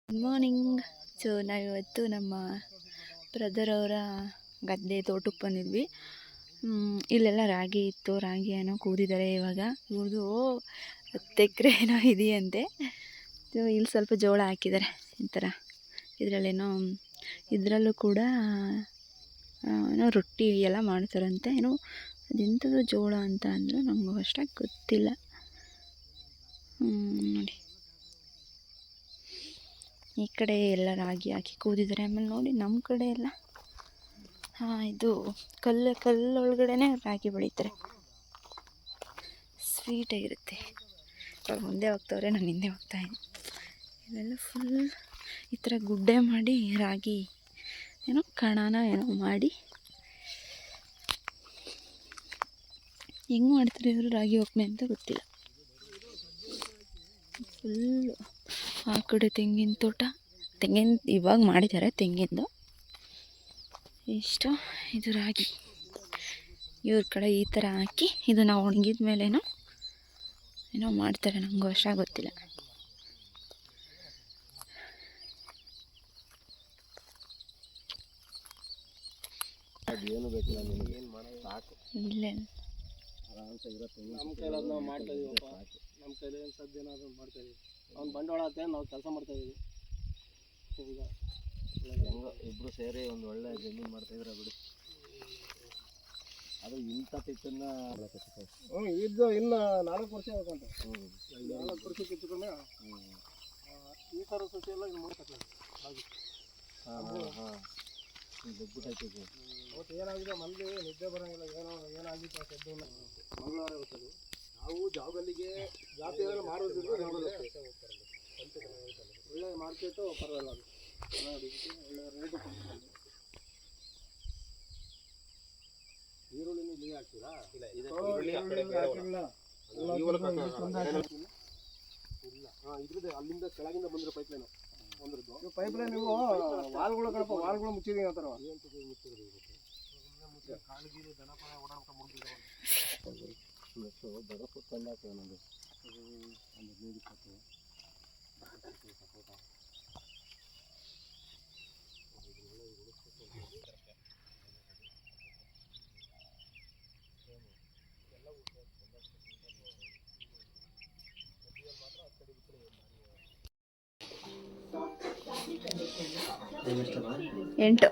Good morning. So ನಾವಿವತ್ತು ನಮ್ಮ brother ಅವರ ಗದ್ದೆ ತೋಟಕ್ಕೆ ಬಂದಿದ್ವಿ. ಇಲ್ಲೆಲ್ಲ ರಾಗಿ ಇತ್ತು, ರಾಗಿ ಏನೋ ಕೂದಿದ್ದಾರೆ ಇವಾಗ. ಇವ್ರದ್ದು 10 ಎಕರೆ ಏನೋ ಇದೆಯಂತೆ. ಸೊ ಇಲ್ಲಿ ಸ್ವಲ್ಪ ಜೋಳ ಹಾಕಿದ್ದಾರೆ ಈ ಥರ. ಇದರಲ್ಲೂ ಕೂಡ ಏನೋ ರೊಟ್ಟಿ ಎಲ್ಲ ಮಾಡ್ತಾರಂತೆ. ಏನೋ ಅದೆಂಥದ್ದು ಜೋಳ ಅಂತ ಅಂದರು, ನಮಗೂ ಅಷ್ಟಾಗಿ ಗೊತ್ತಿಲ್ಲ. ನೋಡಿ ಈ ಕಡೆ ಎಲ್ಲ ರಾಗಿ ಹಾಕಿ ಕೂದಿದ್ದಾರೆ. ಆಮೇಲೆ ನೋಡಿ ನಮ್ಮ ಕಡೆ ಎಲ್ಲ ಇದು ಕಲ್ಲೊಳಗಡೆನೇ ರಾಗಿ ಬೆಳೀತಾರೆ. ಸ್ವೀಟಾಗಿರುತ್ತೆ. ಅವ್ರು ಮುಂದೆ ಹೋಗ್ತವ್ರೆ, ನಾನು ಹಿಂದೆ ಹೋಗ್ತಾಯಿದ್ದೆ. ಇಲ್ಲೆಲ್ಲ ಫುಲ್ ಈ ಥರ ಗುಡ್ಡೆ ಮಾಡಿ ರಾಗಿ ಏನೋ ಕಣನ ಏನೋ ಮಾಡಿ ಹೆಂಗೆ ಮಾಡ್ತಾರೆ ಇವರು ರಾಗಿ ಒಕ್ಕಣೆ ಅಂತ ಗೊತ್ತಿಲ್ಲ. ಫುಲ್ಲು ಆ ಕಡೆ ತೆಂಗಿನ ತೋಟ, ಇವಾಗ ಮಾಡಿದ್ದಾರೆ ತೆಂಗಿಂದು. ಇಷ್ಟು ಇದು ರಾಗಿ ಇವ್ರ ಕಡೆ ಈ ಥರ ಹಾಕಿ ಇದನ್ನು ಒಣಗಿದ ಮೇಲೇನೋ ಏನೋ ಮಾಡ್ತಾರೆ, ನನಗೂ ಅಷ್ಟಾಗಿ ಗೊತ್ತಿಲ್ಲ. ಇಲ್ಲೇ ನಮ್ಮ ಕೈಲಿ ನಾವು ಮಾಡ್ತಾ ಇದೀವಪ್ಪ. ನಮ್ಮ ಕೈಲಿ ಏನು ಸದ್ಯ ಏನಾದರೂ ಮಾಡ್ತಾ ಇದೀವಿ. ಅವ್ನು ಬಂಡವಾಳ ಹಾಕ್ತಾ ನಾವು ಕೆಲಸ ಮಾಡ್ತಾ ಇದೀವಿ. ಈಗ ಹೆಂಗೋ ಇಬ್ಬರು ಸೇರಿ ಒಂದು ಒಳ್ಳೆ ಜಮೀನು ಮಾಡ್ತಾಯಿದ್ರೆ ಬಿಡಿ. ಅದು ಇಂಥ ತಿಟ್ಟನ್ನ ಇದು ಇನ್ನು 4 ವರ್ಷ ಆಗೋಂತ. 4 ವರ್ಷ ಕಿತ್ಕೊಂಡೆ ಈ ಥರ ಸಸಿ ಎಲ್ಲ ಇದು ಮಾಡ್ತಾರೆ. ದೊಡ್ಡಾಯ್ತು. ಅವತ್ತು ಏನಾಗಿದೆ, ಮಂದಿ ನಿದ್ದೆ ಬರೋಂಗಿಲ್ಲ. ಏನಾಗಿತ್ತು ಸದ್ದು ಮಂಗಳವಾರ ಹೋಗ್ತದೆ. ನಾವು ಜಾಬಲ್ಲಿಗೆ ಜಾತಿ ಏನಾದ್ರು ಮಾಡೋದಿದ್ರು ಒಳ್ಳೆ ಮಾರ್ಕೆಟು ಪರವಾಗಿಲ್ಲ. ಅದು ಒಳ್ಳೆ ರೇಟು ಕೊಡ್ತಾರೆ. ಈರುಳ್ಳಿನ ಇಲ್ಲಿ ಹಾಕ್ತೀರಾ? ಇಲ್ಲ, ಇದ್ರದ್ದು ಅಲ್ಲಿಂದ ಕೆಳಗಿಂದ ಬಂದಿರೋ ಪೈಪ್ಲೈನು ಒಂದ್ರದ್ದು. ಪೈಪ್ಲೈನ್ ನೀವು ವಾಲ್ಗಳು ಕಣಪ್ಪ, ವಾಲ್ಗಳು ಮುಚ್ಚಿದೀವಿ ಆ ಥರ. ಕಾಲಿಗೆ ದನಪಾನ ಓಡಾಡ್ಕೊಂಡು ಮುಗಿದಿದೆ. ಬಡ ಪುಟ್ಟಲ್ಲ ನಮಗೆ ಒಂದು ನೀರು ಕೊಟ್ಟು ಸಪೋಟ 8.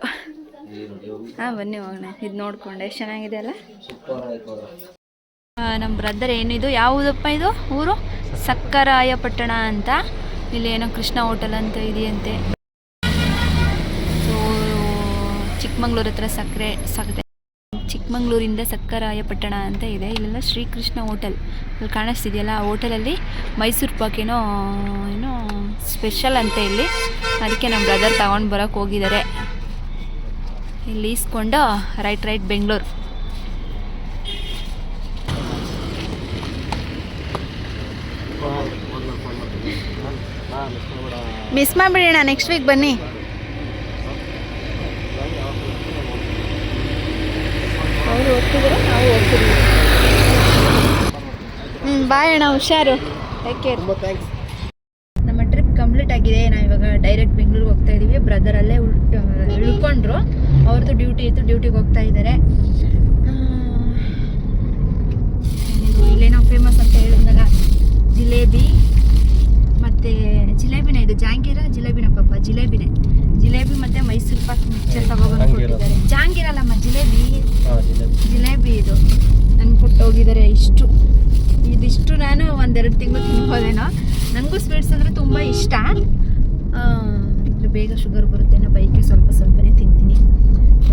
ಬನ್ನಿ ಹೋಗೋಣ. ಇದು ನೋಡ್ಕೊಂಡೆ ಎಷ್ಟು ಚೆನ್ನಾಗಿದೆ ಅಲ್ಲ. ನಮ್ಮ ಬ್ರದರ್ ಏನಿದು, ಯಾವುದಪ್ಪ ಇದು ಊರು? ಸಕ್ಕರಾಯಪಟ್ಟಣ ಅಂತ. ಇಲ್ಲಿ ಏನೋ ಕೃಷ್ಣ ಹೋಟೆಲ್ ಅಂತ ಇದೆಯಂತೆ. ಸೊ ಚಿಕ್ಕಮಂಗ್ಳೂರು ಹತ್ರ ಚಿಕ್ಕಮಂಗ್ಳೂರಿಂದ ಸಕ್ಕರಾಯಪಟ್ಟಣ ಅಂತ ಇದೆ. ಇಲ್ಲೆಲ್ಲ ಶ್ರೀಕೃಷ್ಣ ಹೋಟೆಲ್ ಇಲ್ಲಿ ಕಾಣಿಸ್ತಿದೆಯಲ್ಲ. ಆ ಹೋಟೆಲಲ್ಲಿ ಮೈಸೂರು ಪಾಕ್ ಏನೋ ಸ್ಪೆಷಲ್ ಅಂತ ಇಲ್ಲಿ. ಅದಕ್ಕೆ ನಮ್ಮ ಬ್ರದರ್ ತಗೊಂಡು ಬರೋಕ್ಕೆ ಹೋಗಿದ್ದಾರೆ. ಇಲ್ಲಿ ಇಸ್ಕೊಂಡು ರೈಟ್ ಬೆಂಗಳೂರು. ಮಿಸ್ ಮಾಡಿಬಿಡೋಣ, ನೆಕ್ಸ್ಟ್ ವೀಕ್ ಬನ್ನಿ. ಅವರು ಹೋಗ್ತಿದ್ದಾರೆ, ನಾವು ಹೋಗ್ತಿದ್ದೀವಿ. ಬಾಯ್ ಅಣ್ಣ, ಹುಷಾರು, ಟೇಕ್ ಕೇರ್. ನಮ್ಮ ಟ್ರಿಪ್ ಕಂಪ್ಲೀಟ್ ಆಗಿದೆ. ನಾವು ಇವಾಗ ಡೈರೆಕ್ಟ್ ಬೆಂಗಳೂರಿಗೆ ಹೋಗ್ತಾ ಇದ್ದೀವಿ. ಬ್ರದರ್ ಅಲ್ಲೇ ಉಳ್ಕೊಂಡ್ರು, ಅವ್ರದ್ದು ಡ್ಯೂಟಿ ಇತ್ತು, ಡ್ಯೂಟಿಗೆ ಹೋಗ್ತಾ ಇದ್ದಾರೆ. ಇಲ್ಲೇನೋ ಫೇಮಸ್ ಅಂತ ಹೇಳಿದ್ನಲ್ಲ, ಜಿಲೇಬಿ. ಮತ್ತು ಜಿಲೇಬಿನೇ ಇದು, ಜಾಂಗೀರ ಜಿಲೇಬಿನ ಪಾಪ, ಜಿಲೇಬಿ ಮತ್ತು ಮೈಸೂರು ಪಾಕ್ ಮಿಕ್ಚರ್ ತಗೊಬಂದು ಕೊಟ್ಟಿದ್ದಾರೆ. ಜಾಂಗೀರ ಅಲ್ಲಮ್ಮ, ಜಿಲೇಬಿ ಇದು ನನಗೆ ಕೊಟ್ಟು ಹೋಗಿದ್ದಾರೆ. ಇದಿಷ್ಟು ನಾನು 1-2 ತಿಂಗಳು ತಿನ್ಬೋದೇನೋ. ನನಗೂ ಸ್ವೀಟ್ಸ್ ಅಂದರೆ ತುಂಬ ಇಷ್ಟ. ಬೇಗ ಶುಗರ್ ಬರುತ್ತೇನೋ, ಬೈಕೆ ಸ್ವಲ್ಪನೇ ತಿಂತೀನಿ.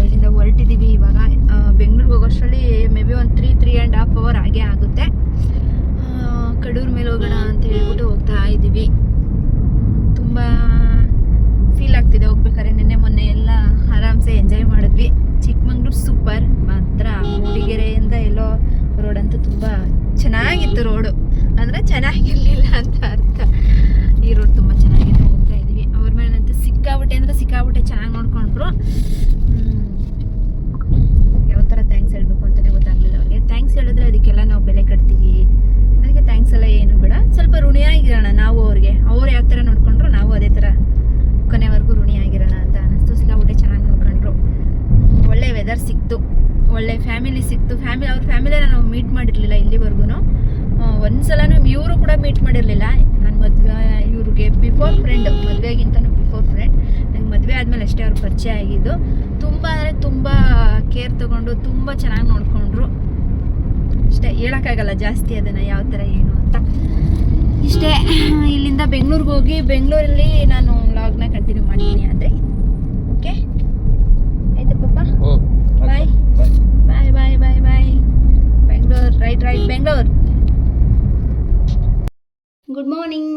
ಇಲ್ಲಿಂದ ಹೊರಟಿದ್ದೀವಿ ಇವಾಗ. ಬೆಂಗಳೂರಿಗೆ ಹೋಗೋಷ್ಟರಲ್ಲಿ ಮೇ ಬಿ ಒಂದು 3.5 hour ಹಾಗೆ ಆಗುತ್ತೆ. ಕಡೂರು ಮೇಲೆ ಹೋಗೋಣ ಅಂತ ಹೇಳ್ಬಿಟ್ಟು ಹೋಗ್ತಾ ಇದ್ದೀವಿ. ತುಂಬ ಫೀಲ್ ಆಗ್ತಿದೆ ಹೋಗ್ಬೇಕಾದ್ರೆ. ಮೊನ್ನೆ ಎಲ್ಲ ಆರಾಮ್ಸೆ ಎಂಜಾಯ್ ಮಾಡಿದ್ವಿ. ಚಿಕ್ಕಮಂಗ್ಳೂರು ಸೂಪರ್ ಮಾತ್ರ. ಮೂಡಿಗೆರೆಯಿಂದ ಎಲ್ಲೋ ರೋಡ್ ಅಂತೂ ತುಂಬ ಚೆನ್ನಾಗಿತ್ತು. ರೋಡು ಅಂದರೆ ಚೆನ್ನಾಗಿರಲಿಲ್ಲ ಅಂತ ಅರ್ಥ. ಈ ರೋಡ್ ತುಂಬ ಚೆನ್ನಾಗಿತ್ತು. ಹೋಗ್ತಾ ಇದ್ದೀವಿ. ಅವ್ರ ಮೇಲಂತೂ ಸಿಕ್ಕಾಬಿಟ್ಟೆ ಚೆನ್ನಾಗಿ ನೋಡ್ಕೊಂಡ್ರು. ಯಾವ ಥರ ಥ್ಯಾಂಕ್ಸ್ ಹೇಳಬೇಕು ಅಂತಲೇ ಗೊತ್ತಾಗಲಿಲ್ಲ ಅವ್ರಿಗೆ. ಥ್ಯಾಂಕ್ಸ್ ಹೇಳಿದ್ರೆ ಅದಕ್ಕೆಲ್ಲ ನಾವು ಬೆಲೆ ಕಟ್ತೀವಿ. ಅದಕ್ಕೆ ಥ್ಯಾಂಕ್ಸ್ ಎಲ್ಲ ಏನು ಬೇಡ, ಸ್ವಲ್ಪ ಋಣಿಯಾಗಿರೋಣ ನಾವು ಅವ್ರಿಗೆ. ಅವ್ರು ಯಾವ ಥರ ನೋಡ್ಕೊಂಡ್ರು ನಾವು ಅದೇ ಥರ ಒಳ್ಳೆ ಫ್ಯಾಮಿಲಿ ಸಿಕ್ತು. ಅವ್ರ ಫ್ಯಾಮಿಲಿನ ನಾವು ಮೀಟ್ ಮಾಡಿರಲಿಲ್ಲ ಇಲ್ಲಿವರೆಗೂ. ಒಂದು ಸಲನೂ ಇವರು ಕೂಡ ಮೀಟ್ ಮಾಡಿರಲಿಲ್ಲ. ನಾನು ಮದುವೆ ಇವ್ರಿಗೆ ಬಿಫೋರ್ ಫ್ರೆಂಡ್, ಮದುವೆಗಿಂತನೂ ಬಿಫೋರ್ ಫ್ರೆಂಡ್. ನಂಗೆ ಮದುವೆ ಆದಮೇಲೆ ಅಷ್ಟೇ ಅವ್ರ ಪರಿಚಯ ಆಗಿದ್ದು. ತುಂಬ ಅಂದರೆ ತುಂಬ ಕೇರ್ ತೊಗೊಂಡು ತುಂಬ ಚೆನ್ನಾಗಿ ನೋಡಿಕೊಂಡ್ರು. ಇಷ್ಟೇ, ಹೇಳೋಕ್ಕಾಗಲ್ಲ ಜಾಸ್ತಿ ಅದನ್ನು ಯಾವ ಥರ ಏನು ಅಂತ. ಇಷ್ಟೇ. ಇಲ್ಲಿಂದ ಬೆಂಗಳೂರಿಗೆ ಹೋಗಿ ಬೆಂಗಳೂರಲ್ಲಿ ನಾನು ವ್ಲಾಗ್ನ ಕಂಟಿನ್ಯೂ ಮಾಡ್ತೀನಿ ಅಂದರೆ. ಓಕೆ, ಆಯಿತು ಪಪ್ಪ. Bye bye bye bye bye. Bengaluru, right Bengaluru. Good morning,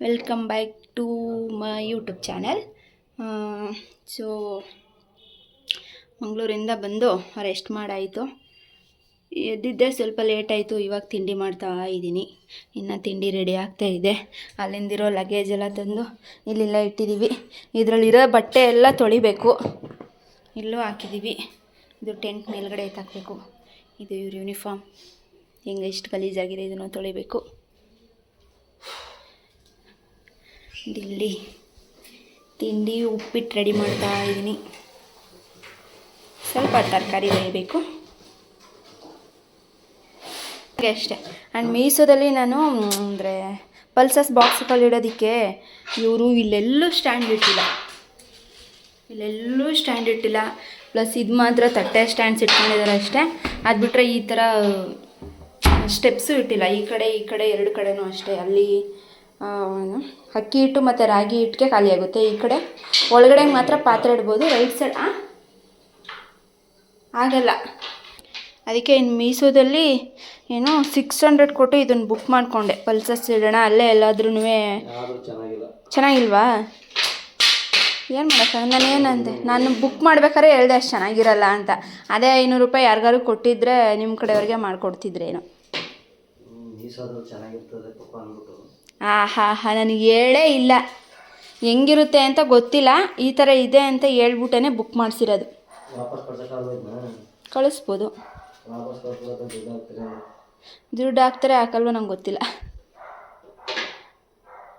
welcome back to my YouTube channel. So ಮಂಗಳೂರಿಂದ ಬಂದು ರೆಸ್ಟ್ ಮಾಡಾಯಿತು. ಎದ್ದಿದ್ದೆ ಸ್ವಲ್ಪ ಲೇಟ್ ಆಯಿತು. ಇವಾಗ ತಿಂಡಿ ಮಾಡ್ತಾ ಇದ್ದೀನಿ. ಇನ್ನು ತಿಂಡಿ ರೆಡಿ ಆಗ್ತಾ ಇದೆ. ಅಲ್ಲಿಂದಿರೋ ಲಗೇಜ್ ಎಲ್ಲ ತಂದು ಇಲ್ಲೆಲ್ಲ ಇಟ್ಟಿದ್ದೀವಿ. ಇದರಲ್ಲಿರೋ ಬಟ್ಟೆ ಎಲ್ಲ ತೊಳಿಬೇಕು. ಇಲ್ಲೂ ಹಾಕಿದ್ದೀವಿ. ಇದು ಟೆಂಟ್ ಮೇಲ್ಗಡೆ ಎತ್ತಾಕಬೇಕು. ಇದು ಇವ್ರ ಯೂನಿಫಾರ್ಮ್ ಹೆಂಗೆ ಇಷ್ಟು ಗಲೀಜಾಗಿದೆ, ಇದನ್ನು ತೊಳಿಬೇಕು. ಇಲ್ಲಿ ತಿಂಡಿ ಉಪ್ಪಿಟ್ಟು ರೆಡಿ ಮಾಡ್ತಾ ಇದ್ದೀನಿ. ಸ್ವಲ್ಪ ತರಕಾರಿ ಬೇಯಬೇಕು ಅಷ್ಟೇ. ಆ್ಯಂಡ್ ಮೀಸೋದಲ್ಲಿ ನಾನು ಅಂದರೆ ಪಲ್ಸಸ್ ಬಾಕ್ಸ್ಗಳಿಡೋದಕ್ಕೆ ಇವರು ಇಲ್ಲೆಲ್ಲೂ ಸ್ಟ್ಯಾಂಡ್ ಇಟ್ಟಿಲ್ಲ. ಪ್ಲಸ್ ಇದು ಮಾತ್ರ ತಟ್ಟೆ ಸ್ಟ್ಯಾಂಡ್ಸ್ ಇಟ್ಕೊಂಡಿದ್ದಾರೆ ಅಷ್ಟೇ. ಅದು ಬಿಟ್ಟರೆ ಈ ಥರ ಸ್ಟೆಪ್ಸು ಇಟ್ಟಿಲ್ಲ. ಈ ಕಡೆ ಎರಡು ಕಡೆನೂ ಅಷ್ಟೇ. ಅಲ್ಲಿ ಅಕ್ಕಿ ಹಿಟ್ಟು ಮತ್ತು ರಾಗಿ ಹಿಟ್ಟಿಗೆ ಖಾಲಿ ಆಗುತ್ತೆ. ಈ ಕಡೆ ಒಳಗಡೆ ಮಾತ್ರ ಪಾತ್ರೆ ಇಡ್ಬೋದು. ರೈಟ್ ಸೈಡ್ ಆಗಲ್ಲ. ಅದಕ್ಕೆ ಇನ್ನು ಮೀಸೋದಲ್ಲಿ ಏನೋ 600 ಕೊಟ್ಟು ಇದನ್ನು ಬುಕ್ ಮಾಡಿಕೊಂಡೆ. ಪಲ್ಸಸ್ ಇಡೋಣ ಅಲ್ಲೇ ಎಲ್ಲಾದ್ರೂ. ಚೆನ್ನಾಗಿಲ್ವಾ? ಏನು ಮಾಡೋಕ್ಕೆ, ನಾನೇನಂತೆ, ನಾನು ಬುಕ್ ಮಾಡ್ಬೇಕಾದ್ರೆ ಹೇಳ್ದೆ ಅಷ್ಟು ಚೆನ್ನಾಗಿರಲ್ಲ ಅಂತ. ಅದೇ 500 ರೂಪಾಯಿ ಯಾರಿಗಾರು ಕೊಟ್ಟಿದ್ರೆ ನಿಮ್ಮ ಕಡೆಯವ್ರಿಗೆ ಮಾಡಿಕೊಡ್ತಿದ್ರೇನು. ಆಹಾ, ನನಗೆ ಹೇಳೇ ಇಲ್ಲ. ಹೆಂಗಿರುತ್ತೆ ಅಂತ ಗೊತ್ತಿಲ್ಲ. ಈ ಥರ ಇದೆ ಅಂತ ಹೇಳ್ಬಿಟ್ಟೇ ಬುಕ್ ಮಾಡಿಸಿರೋದು. ಕಳಿಸ್ಬೋದು. ದುಡ್ಡು ಹಾಕ್ತಾರೆ ಹಾಕಲ್ವ ನಂಗೆ ಗೊತ್ತಿಲ್ಲ.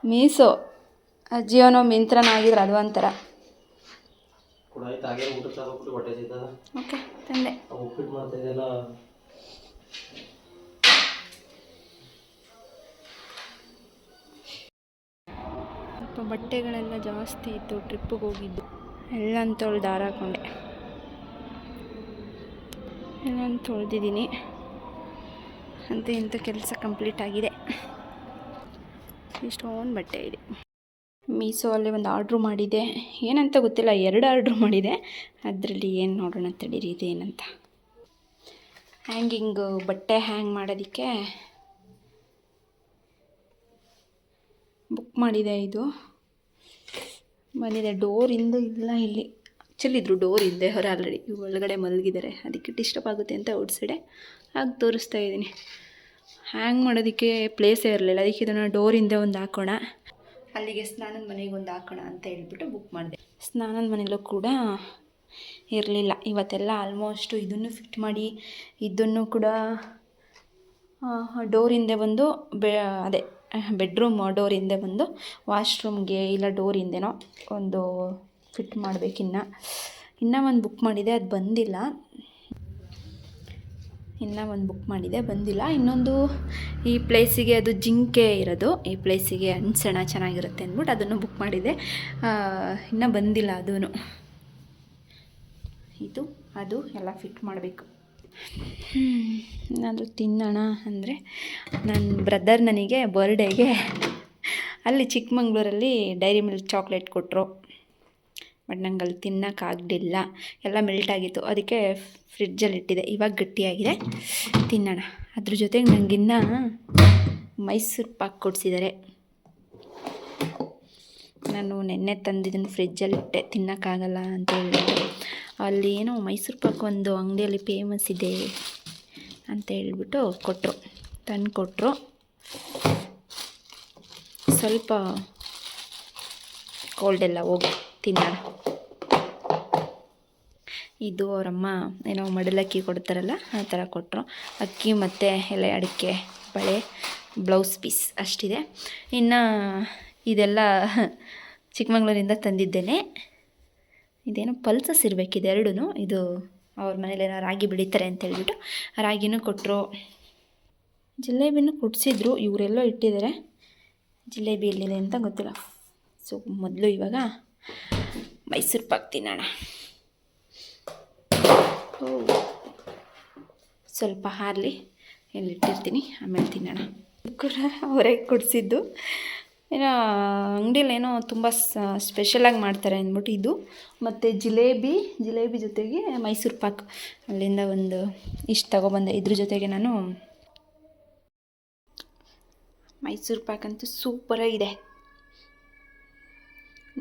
ಮೀಸೋ ಜಿಯೋನೋ ಮಿಂತ್ರನೋ ಆಗಿದ್ರೆ ಅದು ಒಂಥರ. ಓಕೆ, ತಂದೆ. ಸ್ವಲ್ಪ ಬಟ್ಟೆಗಳೆಲ್ಲ ಜಾಸ್ತಿ ಇತ್ತು, ಟ್ರಿಪ್ಪಿಗೆ ಹೋಗಿದ್ದು. ಎಲ್ಲ ತೊಳೆದು ದಾರ ಹಾಕೊಂಡೆ. ಎಲ್ಲ ತೊಳೆದಿದ್ದೀನಿ. ಅಂತ ಇಂಥ ಕೆಲಸ ಕಂಪ್ಲೀಟ್ ಆಗಿದೆ. ಇಷ್ಟೊಂದು ಬಟ್ಟೆ ಇದೆ. ಮೀಸೋ ಅಲ್ಲಿ ಒಂದು ಆರ್ಡ್ರು ಮಾಡಿದೆ. ಏನಂತ ಗೊತ್ತಿಲ್ಲ, 2 ಆರ್ಡ್ರು ಮಾಡಿದೆ. ಅದರಲ್ಲಿ ಏನು ನೋಡೋಣ ತಡೀರಿ ಇದೇನಂತ. ಹ್ಯಾಂಗಿಂಗು ಬಟ್ಟೆ ಹ್ಯಾಂಗ್ ಮಾಡೋದಕ್ಕೆ ಬುಕ್ ಮಾಡಿದೆ. ಇದು ಬಂದಿದೆ. ಡೋರಿಂದ ಇಲ್ಲ ಇಲ್ಲಿ. ಆ್ಯಕ್ಚುಲಿ ಇದ್ರು ಡೋರ್ ಇದೆ ಹೊರ ಆಲ್ರೆಡಿ. ಒಳಗಡೆ ಮಲಗಿದ್ದಾರೆ, ಅದಕ್ಕೆ ಡಿಸ್ಟರ್ಬ್ ಆಗುತ್ತೆ ಅಂತ ಔಟ್ಸೈಡೆ ಹಾಗೆ ತೋರಿಸ್ತಾ ಇದ್ದೀನಿ. ಹ್ಯಾಂಗ್ ಮಾಡೋದಕ್ಕೆ ಪ್ಲೇಸೇ ಇರಲಿಲ್ಲ. ಅದಕ್ಕೆ ಇದನ್ನು ಡೋರಿಂದ ಒಂದು ಹಾಕೋಣ, ಅಲ್ಲಿಗೆ ಸ್ನಾನದ ಮನೆಗೆ ಒಂದು ಹಾಕೋಣ ಅಂತ ಹೇಳ್ಬಿಟ್ಟು ಬುಕ್ ಮಾಡಿದೆ. ಸ್ನಾನದ ಮನೆಯಲ್ಲೂ ಕೂಡ ಇರಲಿಲ್ಲ. ಇವತ್ತೆಲ್ಲ ಆಲ್ಮೋಸ್ಟು ಇದನ್ನು ಫಿಟ್ ಮಾಡಿ, ಇದನ್ನು ಕೂಡ ಡೋರ್ ಹಿಂದೆ ಒಂದು ಅದೇ ಬೆಡ್ರೂಮ್ ಡೋರ್ ಹಿಂದೆ ಒಂದು, ವಾಶ್ರೂಮ್ಗೆ ಇಲ್ಲ ಡೋರ್ ಹಿಂದೆನೋ ಒಂದು ಫಿಟ್ ಮಾಡಬೇಕಿನ್ನು. ಇನ್ನೂ ಒಂದು ಬುಕ್ ಮಾಡಿದೆ, ಅದು ಬಂದಿಲ್ಲ. ಬಂದಿಲ್ಲ. ಇನ್ನೊಂದು ಈ ಪ್ಲೇಸಿಗೆ, ಅದು ಜಿಂಕೆ ಇರೋದು ಈ ಪ್ಲೇಸಿಗೆ ಅನ್ಸೋಣ ಚೆನ್ನಾಗಿರುತ್ತೆ ಅಂದ್ಬಿಟ್ಟು ಅದನ್ನು ಬುಕ್ ಮಾಡಿದೆ. ಇನ್ನೂ ಬಂದಿಲ್ಲ ಅದೂ. ಇದು ಅದು ಎಲ್ಲ ಫಿಟ್ ಮಾಡಬೇಕು. ಏನಾದರೂ ತಿನ್ನೋಣ ಅಂದರೆ ನನ್ನ ಬ್ರದರ್ ನನಗೆ ಬರ್ಡೇಗೆ ಅಲ್ಲಿ ಚಿಕ್ಕಮಂಗ್ಳೂರಲ್ಲಿ ಡೈರಿ ಮಿಲ್ಕ್ ಚಾಕ್ಲೇಟ್ ಕೊಟ್ಟರು. ಬಟ್ ನಂಗೆ ಅಲ್ಲಿ ತಿನ್ನೋಕ್ಕಾಗಲಿಲ್ಲ, ಎಲ್ಲ ಮೆಲ್ಟಾಗಿತ್ತು. ಅದಕ್ಕೆ ಫ್ರಿಡ್ಜಲ್ಲಿ ಇಟ್ಟಿದೆ. ಇವಾಗ ಗಟ್ಟಿಯಾಗಿದೆ, ತಿನ್ನೋಣ. ಅದ್ರ ಜೊತೆಗೆ ನನಗಿನ್ನ ಮೈಸೂರು ಪಾಕ್ ಕೊಡಿಸಿದ್ದಾರೆ. ನಾನು ನೆನ್ನೆ ತಂದಿದ್ದನ್ನು ಫ್ರಿಡ್ಜಲ್ಲಿ ಇಟ್ಟೆ, ತಿನ್ನೋಕ್ಕಾಗಲ್ಲ ಅಂತ ಹೇಳಿಬಿಟ್ಟು. ಅಲ್ಲಿ ಏನೋ ಮೈಸೂರು ಪಾಕ್ ಒಂದು ಅಂಗಡಿಯಲ್ಲಿ ಫೇಮಸ್ ಇದೆ ಅಂತ ಹೇಳ್ಬಿಟ್ಟು ತಂದು ಕೊಟ್ಟರು. ಸ್ವಲ್ಪ ಕೋಲ್ಡೆಲ್ಲ ಹೋಗಿ ತಿನ್ನೋಣ. ಇದು ಅವರಮ್ಮ ಏನೋ ಮಡಲಕ್ಕಿ ಕೊಡ್ತಾರಲ್ಲ ಆ ಥರ ಕೊಟ್ಟರು. ಅಕ್ಕಿ ಮತ್ತು ಎಲೆ ಅಡಿಕೆ, ಬಳೆ, ಬ್ಲೌಸ್ ಪೀಸ್ ಅಷ್ಟಿದೆ. ಇನ್ನು ಇದೆಲ್ಲ ಚಿಕ್ಕಮಂಗ್ಳೂರಿಂದ ತಂದಿದ್ದೇನೆ. ಇದೇನೋ ಪಲ್ಸಸ್ ಇರಬೇಕಿದೆ ಎರಡೂ. ಇದು ಅವ್ರ ಮನೇಲಿ ಏನೋ ರಾಗಿ ಬೆಳೀತಾರೆ ಅಂತ ಹೇಳ್ಬಿಟ್ಟು ರಾಗಿನೂ ಕೊಟ್ಟರು. ಜಿಲೇಬಿನೂ ಕೊಡಿಸಿದ್ರು, ಇವರೆಲ್ಲೋ ಇಟ್ಟಿದ್ದಾರೆ. ಜಿಲೇಬಿ ಎಲ್ಲಿದೆ ಅಂತ ಗೊತ್ತಿಲ್ಲ. ಸೊ ಮೊದಲು ಇವಾಗ ಮೈಸೂರು ಪಾಕ್ ತಿನ್ನೋಣ. ಸ್ವಲ್ಪ ಹಾರಲಿ, ಎಲ್ಲಿಟ್ಟಿರ್ತೀನಿ, ಆಮೇಲೆ ತಿನ್ನೋಣ. ಕೂಡ ಅವರೇ ಕೊಡಿಸಿದ್ದು. ಏನೋ ಅಂಗಡಿಯಲ್ಲಿ ಏನೋ ತುಂಬ ಸ್ಪೆಷಲಾಗಿ ಮಾಡ್ತಾರೆ ಅಂದ್ಬಿಟ್ಟು ಇದು, ಮತ್ತು ಜಿಲೇಬಿ ಜೊತೆಗೆ ಮೈಸೂರು ಪಾಕ್ ಅಲ್ಲಿಂದ ಒಂದು ಇಷ್ಟು ತಗೊಬಂದೆ. ಇದ್ರ ಜೊತೆಗೆ ನಾನು ಮೈಸೂರು ಪಾಕ್ ಅಂತೂ ಸೂಪರಾಗಿದೆ.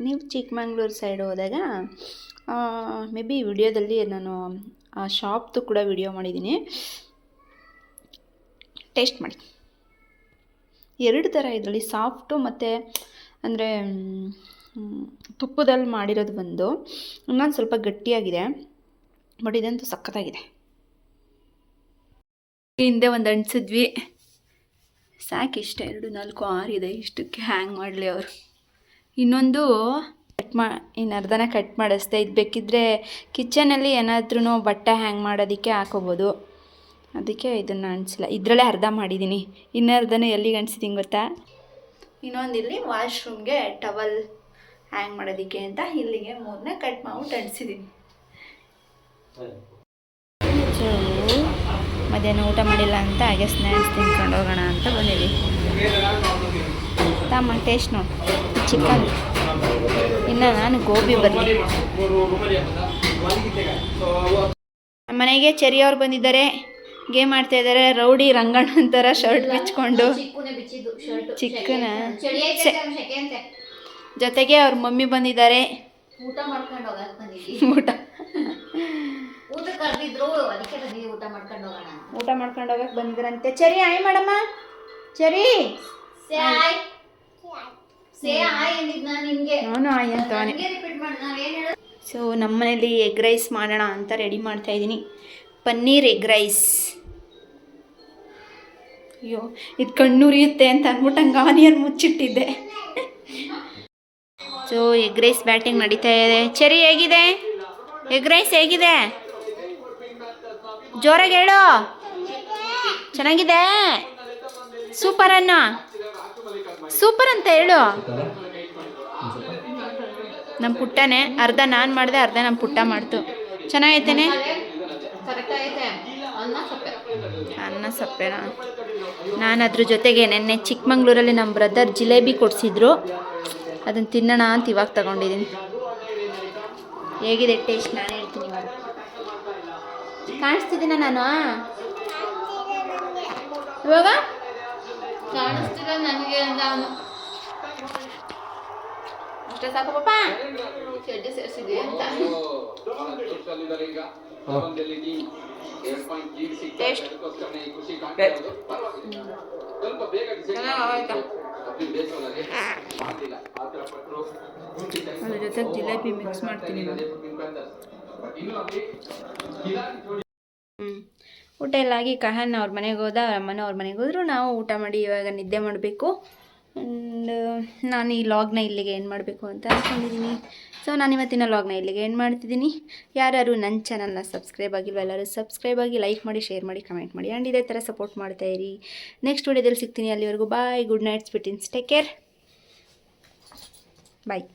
ನೀವು ಚಿಕ್ಕಮಂಗ್ಳೂರು ಸೈಡ್ ಹೋದಾಗ ಮೇ ಬಿ ವಿಡಿಯೋದಲ್ಲಿ ನಾನು ಆ ಶಾಪ್ದು ಕೂಡ ವಿಡಿಯೋ ಮಾಡಿದ್ದೀನಿ, ಟೇಸ್ಟ್ ಮಾಡಿ. 2 ಥರ ಇದರಲ್ಲಿ, ಸಾಫ್ಟು ಮತ್ತು ಅಂದರೆ ತುಪ್ಪದಲ್ಲಿ ಮಾಡಿರೋದು ಒಂದು, ಇನ್ನೊಂದು ಸ್ವಲ್ಪ ಗಟ್ಟಿಯಾಗಿದೆ. ಬಟ್ ಇದಂತೂ ಸಖತ್ತಾಗಿದೆ. ಹಿಂದೆ ಒಂದು ಅಂಟಿಸಿದ್ವಿ, ಸಾಕು ಇಷ್ಟ 2, 4, 6 ಇದೆ. ಇಷ್ಟಕ್ಕೆ ಹ್ಯಾಂಗ್ ಮಾಡಲಿ ಅವರು. ಇನ್ನೊಂದು ಇನ್ನು ಅರ್ಧನ ಕಟ್ ಮಾಡಿಸ್ದೆ. ಇದು ಬೇಕಿದ್ದರೆ ಕಿಚನಲ್ಲಿ ಏನಾದ್ರೂ ಬಟ್ಟೆ ಹ್ಯಾಂಗ್ ಮಾಡೋದಕ್ಕೆ ಹಾಕೋಬೋದು. ಅದಕ್ಕೆ ಇದನ್ನು ಅಂಟಿಸಿಲ್ಲ. ಇದರಲ್ಲೇ ಅರ್ಧ ಮಾಡಿದ್ದೀನಿ, ಇನ್ನರ್ಧನ ಎಲ್ಲಿಗೆ ಅಂಟಿಸಿದ್ದೀನಿ ಗೊತ್ತಾ? ಇನ್ನೊಂದು ಇಲ್ಲಿ ವಾಶ್ರೂಮ್ಗೆ ಟವಲ್ ಹ್ಯಾಂಗ್ ಮಾಡೋದಕ್ಕೆ ಅಂತ ಇಲ್ಲಿಗೆ 3ನೇ ಕಟ್ ಮಾಡ್ಬಿಟ್ಟು ಅಂಟಿಸಿದ್ದೀನಿ. ಸೊ ಮಧ್ಯಾಹ್ನ ಊಟ ಮಾಡಿಲ್ಲ ಅಂತ ಹಾಗೆ ಸ್ನ್ಯಾಕ್ಸ್ ತಿನ್ಕೊಂಡು ಹೋಗೋಣ ಅಂತ ಬಂದಿದ್ದೀವಿ. ತಮ್ಮ ಟೇಸ್ಟ್ ನೋಡಿ, ಚಿಕನ್. ಇನ್ನು ನಾನು ಗೋಬಿ ಬರಲಿ. ಮನೆಗೆ ಚೆರಿಯವ್ರು ಬಂದಿದ್ದಾರೆ, ಗೇಮ್ ಆಡ್ತಾ ಇದ್ದಾರೆ. ರೌಡಿ ರಂಗಣ್ಣ ಅಂತಾರ ಶರ್ಟ್ ಬಿಚ್ಕೊಂಡು, ಚಿಕ್ಕನ ಜೊತೆಗೆ ಅವ್ರ ಮಮ್ಮಿ ಬಂದಿದ್ದಾರೆ. ಊಟ ಮಾಡ್ಕೊಂಡು ಹೋಗಕ್ಕೆ ಬಂದಿದ್ರಂತೆ. ಚರಿ ಆಯ್ ಮಾಡಮ್ಮ, ಚರಿ ನಾನು ಆಯ್ ಅಂತವನೇ. ಸೊ ನಮ್ಮನೇಲಿ ಎಗ್ ರೈಸ್ ಮಾಡೋಣ ಅಂತ ರೆಡಿ ಮಾಡ್ತಾ ಇದ್ದೀನಿ. Paneer egg rice. ಅಯ್ಯೋ ಇದು ಕಣ್ಣುರಿಯುತ್ತೆ ಅಂತ ಅಂದ್ಬಿಟ್ಟು ಹಂಗೆ ಆನಿಯನ್ ಮುಚ್ಚಿಟ್ಟಿದ್ದೆ. ಸೊ ಎಗ್ ರೈಸ್ ಬ್ಯಾಟಿಂಗ್ ನಡೀತಾ ಇದೆ. ಚೆರಿ ಹೇಗಿದೆ ಎಗ್ ರೈಸ್? ಹೇಗಿದೆ? ಜೋರಾಗಿ ಹೇಳು. ಚೆನ್ನಾಗಿದೆ? ಸೂಪರ್ ಅನ್ನ, ಸೂಪರ್ ಅಂತ ಹೇಳು. ನಮ್ಮ ಪುಟ್ಟನೇ, ಅರ್ಧ ನಾನು ಮಾಡಿದೆ, ಅರ್ಧ ನಮ್ಮ ಪುಟ್ಟ ಮಾಡ್ತು. ಚೆನ್ನಾಗೈತೇನೆ? ಅನ್ನ ಸಪ್ಪೆನಾ? ನಾನು ಅದ್ರ ಜೊತೆಗೆ ನೆನ್ನೆ ಚಿಕ್ಕಮಂಗ್ಳೂರಲ್ಲಿ ನಮ್ಮ ಬ್ರದರ್ ಜಿಲೇಬಿ ಕೊಡಿಸಿದ್ರು, ಅದನ್ನು ತಿನ್ನೋಣ ಅಂತ ಇವಾಗ ತಗೊಂಡಿದ್ದೀನಿ. ಹೇಗಿದೆ ಟೇಸ್ಟ್ ನಾನು ಹೇಳ್ತೀನಿ ಇವಾಗ. ಕಾಣಿಸ್ತಿದ್ದೀನ ನಾನು ಇವಾಗ? ಕಾಣಿಸ್ತಿಲ್ಲ ನನಗೆ. ಅಷ್ಟೇ ಸಾಕು ಪಾಪ, ಚಡ್ಡಿ ಸೇರಿಸಿದೆ ಅಂತ. ಟೇಸ್ಟ್ ಅದ್ರ ಜೊತೆಗೆ ಜಿಲೇಬಿ ಮಿಕ್ಸ್ ಮಾಡ್ತೀನಿ. ಊಟ ಎಲ್ಲ ಆಗಿ ಕಹನ್ ಅವ್ರ ಮನೆಗೆ ಹೋದ, ಅಮ್ಮನ ಅವ್ರ ಮನೆಗೆ ಹೋದ್ರು. ನಾವು ಊಟ ಮಾಡಿ ಇವಾಗ ನಿದ್ದೆ ಮಾಡಬೇಕು. ಆ್ಯಂಡ್ ನಾನು ಈ ಲಾಗ್ನ ಇಲ್ಲಿಗೆ ಏನು ಮಾಡಬೇಕು ಅಂತ ಅಂದ್ಕೊಂಡಿದ್ದೀನಿ. ಸೊ ನಾನು ಇವತ್ತಿನ ಲಾಗ್ನ ಇಲ್ಲಿಗೆ ಏನು ಮಾಡ್ತಿದ್ದೀನಿ. ಯಾರು ನನ್ನ ಚಾನಲ್ನ ಸಬ್ಸ್ಕ್ರೈಬ್ ಆಗಿಲ್ವ ಎಲ್ಲರೂ ಸಬ್ಸ್ಕ್ರೈಬ್ ಆಗಿ, ಲೈಕ್ ಮಾಡಿ, ಶೇರ್ ಮಾಡಿ, ಕಮೆಂಟ್ ಮಾಡಿ. ಆ್ಯಂಡ್ ಇದೇ ಥರ ಸಪೋರ್ಟ್ ಮಾಡ್ತಾಯಿರಿ. ನೆಕ್ಸ್ಟ್ ವಿಡಿಯೋದಲ್ಲಿ ಸಿಗ್ತೀನಿ. ಅಲ್ಲಿವರೆಗೂ ಬಾಯ್, ಗುಡ್ ನೈಟ್, ಸ್ವೀಟ್ ಇನ್ಸ್, ಟೇಕ್ ಕೇರ್, ಬಾಯ್.